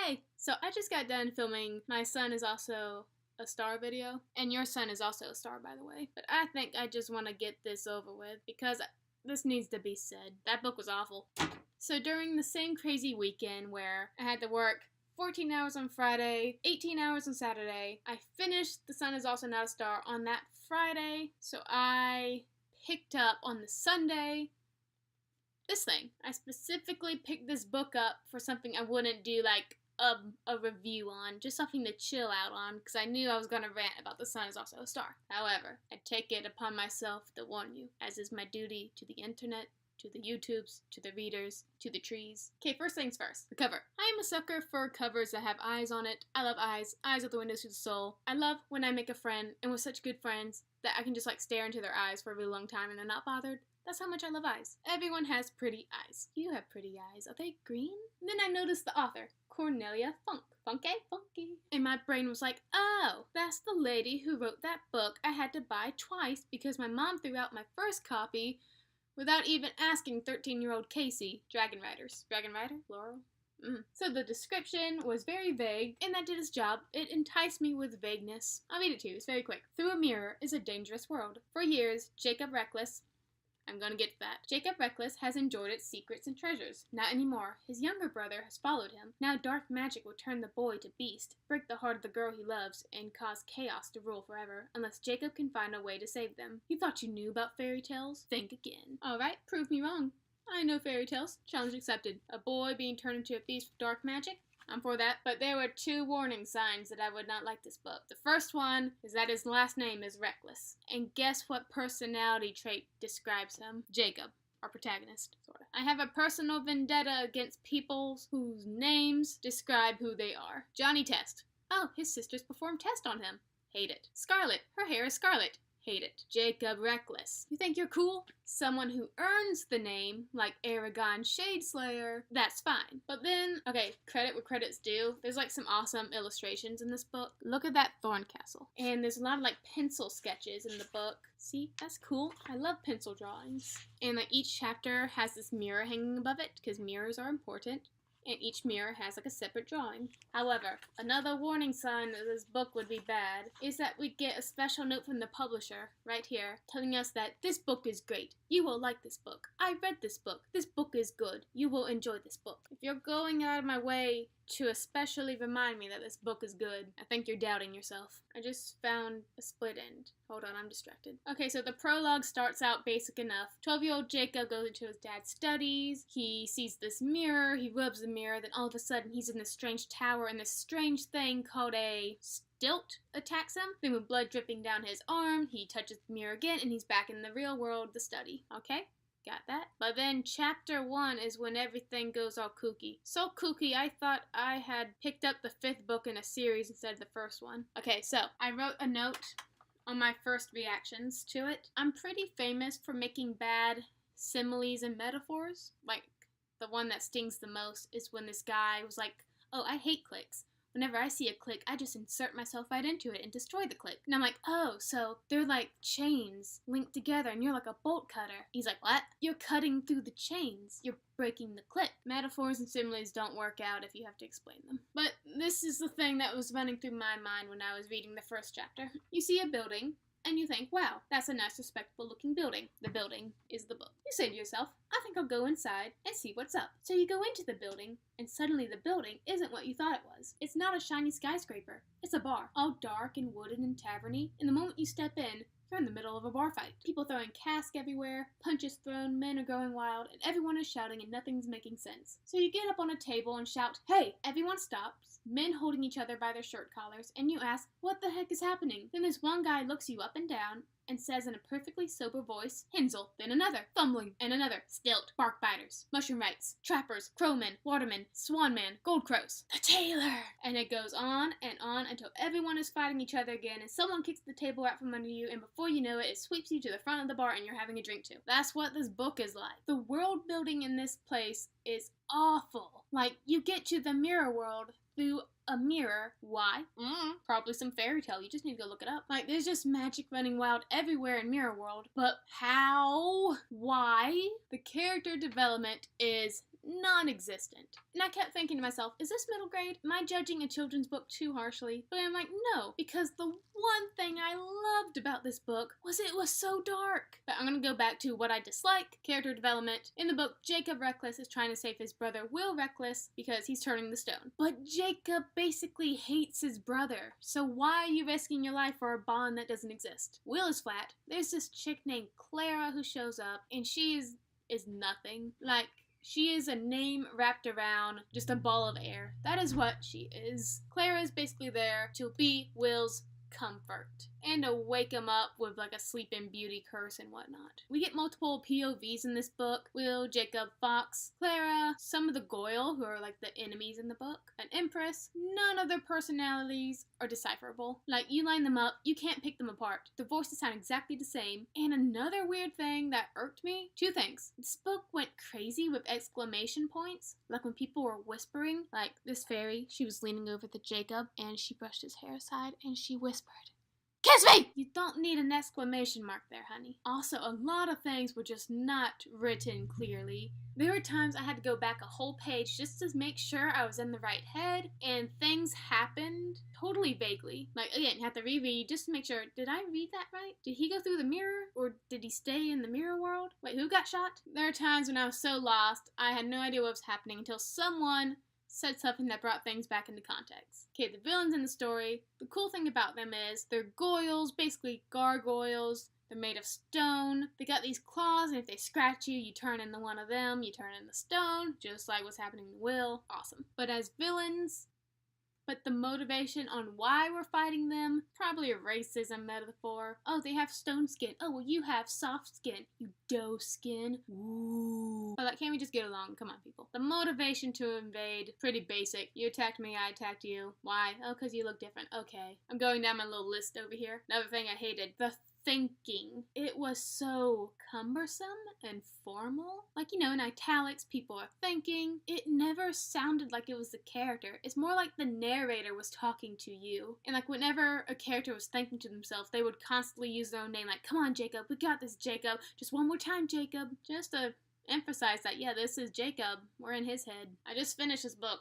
Hey, so I just got done filming My Son Is Also a Star video, and your son is also a star, by the way. But I think I just want to get this over with because this needs to be said. That book was awful. So during the same crazy weekend where I had to work 14 hours on Friday, 18 hours on Saturday, I finished The Sun Is Also Not a Star on that Friday, so I picked up on the Sunday this thing. I specifically picked this book up for something I wouldn't do like a review on, just something to chill out on, because I knew I was going to rant about The Sun Is Also a Star. However, I take it upon myself to warn you, as is my duty to the internet, to the YouTubes, to the readers, to the trees. Okay, first things first, the cover. I am a sucker for covers that have eyes on it. I love eyes. Eyes are the windows to the soul. I love when I make a friend, and with such good friends, that I can just like stare into their eyes for a really long time and they're not bothered. That's how much I love eyes. Everyone has pretty eyes. You have pretty eyes. Are they green? And then I noticed the author, Cornelia Funk. Funky. And my brain was like, oh, that's the lady who wrote that book I had to buy twice because my mom threw out my first copy without even asking 13-year-old Casey. Dragon Riders. Dragon Rider? Laurel? So the description was very vague, and that did its job. It enticed me with vagueness. I'll read it to you. It's very quick. Through a mirror is a dangerous world. For years, Jacob Reckless has enjoyed its secrets and treasures. Not anymore. His younger brother has followed him. Now dark magic will turn the boy to beast, break the heart of the girl he loves, and cause chaos to rule forever, unless Jacob can find a way to save them. You thought you knew about fairy tales? Think again. Alright, prove me wrong. I know fairy tales. Challenge accepted. A boy being turned into a beast with dark magic? I'm for that. But there were 2 warning signs that I would not like this book. The first one is that his last name is Reckless. And guess what personality trait describes him? Jacob, our protagonist, sort of. I have a personal vendetta against people whose names describe who they are. Johnny Test. Oh, his sisters performed Test on him. Hate it. Scarlet. Her hair is scarlet. Hate it. Jacob Reckless. You think you're cool? Someone who earns the name, like Aragon Shadeslayer, that's fine. But then, okay, credit where credit's due. There's like some awesome illustrations in this book. Look at that thorn castle. And there's a lot of like pencil sketches in the book. See, that's cool. I love pencil drawings. And like each chapter has this mirror hanging above it, because mirrors are important. And each mirror has like a separate drawing. However, another warning sign that this book would be bad is that we get a special note from the publisher right here telling us that this book is great. You will like this book. I read this book. This book is good. You will enjoy this book. If you're going out of my way to especially remind me that this book is good, I think you're doubting yourself. I just found a split end. Hold on, I'm distracted. Okay, so the prologue starts out basic enough. 12-year-old Jacob goes into his dad's studies. He sees this mirror. He rubs the mirror. Then all of a sudden, he's in this strange tower, and this strange thing called a stilt attacks him. Then with blood dripping down his arm, he touches the mirror again, and he's back in the real world, the study. Okay? Got that? But then chapter 1 is when everything goes all kooky. So kooky, I thought I had picked up the 5th book in a series instead of the first one. Okay, so I wrote a note on my first reactions to it. I'm pretty famous for making bad similes and metaphors. Like, the one that stings the most is when this guy was like, oh, I hate clicks. Whenever I see a click, I just insert myself right into it and destroy the click. And I'm like, oh, so they're like chains linked together and you're like a bolt cutter. He's like, what? You're cutting through the chains. You're breaking the click. Metaphors and similes don't work out if you have to explain them. But this is the thing that was running through my mind when I was reading the first chapter. You see a building, and you think, wow, that's a nice, respectable looking building. The building is the book. You say to yourself, I think I'll go inside and see what's up. So you go into the building, and suddenly the building isn't what you thought it was. It's not a shiny skyscraper. It's a bar, all dark and wooden and taverny. And the moment you step in, you're in the middle of a bar fight. People throwing casks everywhere, punches thrown, men are going wild, and everyone is shouting and nothing's making sense. So you get up on a table and shout, hey, everyone stops, men holding each other by their shirt collars, and you ask, what the heck is happening? Then this one guy looks you up and down and says in a perfectly sober voice, Hensel, then another, fumbling, and another, stilt, bark biters, mushroom rights, trappers, crowmen, watermen, swanman, gold crows, the tailor! And it goes on until everyone is fighting each other again, and someone kicks the table out from under you, and before you know it, it sweeps you to the front of the bar and you're having a drink too. That's what this book is like. The world building in this place is awful. Like, you get to the mirror world through a mirror. Why? Probably some fairy tale. You just need to go look it up. Like, there's just magic running wild everywhere in Mirror World. But how? Why? The character development is non-existent. And I kept thinking to myself, is this middle grade? Am I judging a children's book too harshly? But I'm like, no, because the one thing I loved about this book was it was so dark. But I'm going to go back to what I dislike, character development. In the book, Jacob Reckless is trying to save his brother Will Reckless because he's turning the stone. But Jacob basically hates his brother, so why are you risking your life for a bond that doesn't exist? Will is flat. There's this chick named Clara who shows up, and she is nothing. Like, she is a name wrapped around just a ball of air. That is what she is. Clara is basically there to be Will's comfort and to wake him up with like a sleeping beauty curse and whatnot. We get multiple POVs in this book. Will, Jacob, Fox, Clara, some of the Goyle who are like the enemies in the book, an Empress. None of their personalities are decipherable. Like, you line them up, you can't pick them apart. The voices sound exactly the same. And another weird thing that irked me, two things. This book went crazy with exclamation points, like when people were whispering. Like this fairy, she was leaning over to Jacob and she brushed his hair aside and she whispered, "Kiss me!" You don't need an exclamation mark there, honey. Also, a lot of things were just not written clearly. There were times I had to go back a whole page just to make sure I was in the right head, and things happened totally vaguely. Like, again, you have to reread just to make sure, did I read that right? Did he go through the mirror, or did he stay in the mirror world? Wait, who got shot? There are times when I was so lost, I had no idea what was happening until someone said something that brought things back into context. Okay, the villains in the story, the cool thing about them is they're Goyles, basically gargoyles. They're made of stone. They got these claws, and if they scratch you, you turn into one of them. You turn into stone, just like what's happening to Will. Awesome. But as villains, but the motivation on why we're fighting them, probably a racism metaphor. Oh, they have stone skin. Oh, well, you have soft skin. You dough skin. Ooh. Oh, like, can't we just get along? Come on, people. The motivation to invade, pretty basic. You attacked me, I attacked you. Why? Oh, because you look different. Okay. I'm going down my little list over here. Another thing I hated, the thinking. It was so cumbersome and formal. Like, you know, in italics, people are thinking. It never sounded like it was the character. It's more like the narrator was talking to you. And like, whenever a character was thinking to themselves, they would constantly use their own name. Like, come on, Jacob. We got this, Jacob. Just one more time, Jacob. Just to emphasize that, yeah, this is Jacob. We're in his head. I just finished this book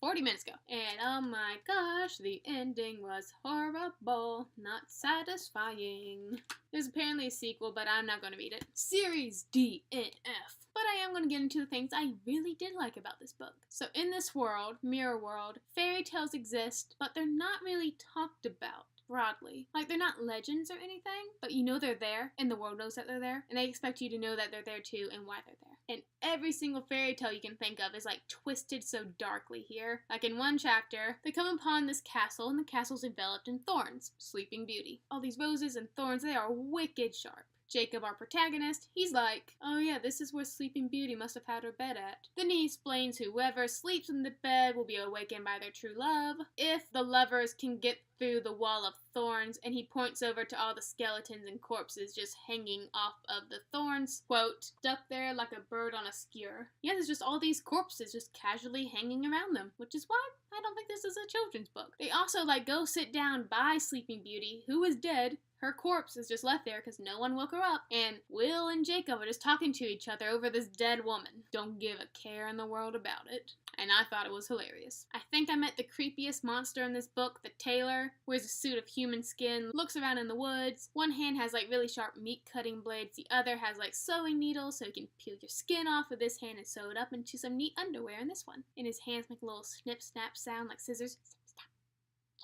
40 minutes ago. And oh my gosh, the ending was horrible. Not satisfying. There's apparently a sequel, but I'm not going to read it. Series D and F. But I am going to get into the things I really did like about this book. So in this world, mirror world, fairy tales exist, but they're not really talked about broadly. Like, they're not legends or anything, but you know they're there, and the world knows that they're there, and they expect you to know that they're there too and why they're there. And every single fairy tale you can think of is like twisted so darkly here. Like in one chapter, they come upon this castle, and the castle's enveloped in thorns. Sleeping Beauty. All these roses and thorns, they are wicked sharp. Jacob, our protagonist, he's like, oh yeah, this is where Sleeping Beauty must have had her bed at. Then he explains whoever sleeps in the bed will be awakened by their true love if the lovers can get through the wall of thorns, and he points over to all the skeletons and corpses just hanging off of the thorns, quote, stuck there like a bird on a skewer. Yeah, there's just all these corpses just casually hanging around them, which is why I don't think this is a children's book. They also like go sit down by Sleeping Beauty, who is dead. Her corpse is just left there because no one woke her up, and Will and Jacob are just talking to each other over this dead woman. Don't give a care in the world about it. And I thought it was hilarious. I think I met the creepiest monster in this book, the tailor. Wears a suit of human skin, looks around in the woods. One hand has like really sharp meat cutting blades, the other has like sewing needles so he can peel your skin off with this hand and sew it up into some neat underwear in this one. And his hands make a little snip snap sound like scissors.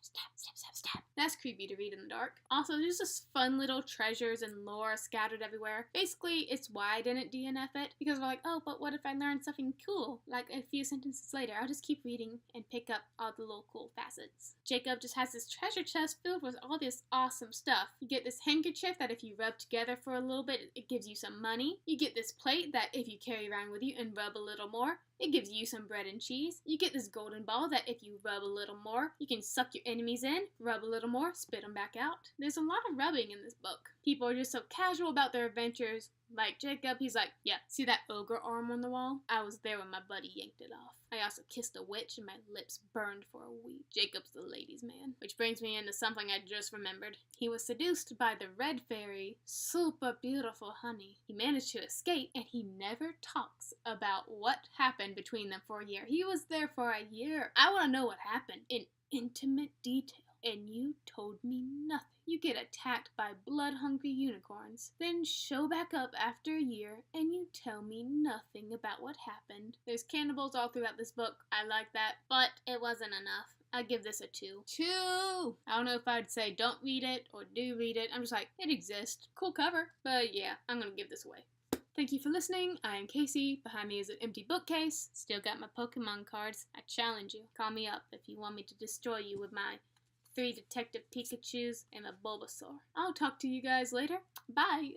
Snap, snap, snap, snap. That's creepy to read in the dark. Also, there's just fun little treasures and lore scattered everywhere. Basically, it's why I didn't DNF it, because we're like, oh, but what if I learn something cool? Like a few sentences later, I'll just keep reading and pick up all the little cool facets. Jacob just has this treasure chest filled with all this awesome stuff. You get this handkerchief that if you rub together for a little bit, it gives you some money. You get this plate that if you carry around with you and rub a little more, it gives you some bread and cheese. You get this golden ball that if you rub a little more, you can suck your enemies in, rub a little little more, spit them back out. There's a lot of rubbing in this book. People are just so casual about their adventures. Like Jacob, he's like, yeah, see that ogre arm on the wall? I was there when my buddy yanked it off. I also kissed a witch and my lips burned for a week. Jacob's the ladies' man. Which brings me into something I just remembered. He was seduced by the red fairy, super beautiful honey. He managed to escape and he never talks about what happened between them for a year. He was there for a year. I want to know what happened in intimate detail. And you told me nothing. You get attacked by blood-hungry unicorns, then show back up after a year, and you tell me nothing about what happened. There's cannibals all throughout this book. I like that, but it wasn't enough. I give this a 2. 2! I don't know if I'd say don't read it or do read it. I'm just like, it exists. Cool cover. But yeah, I'm gonna give this away. Thank you for listening. I am Casey. Behind me is an empty bookcase. Still got my Pokemon cards. I challenge you. Call me up if you want me to destroy you with my 3 Detective Pikachus and a Bulbasaur. I'll talk to you guys later. Bye!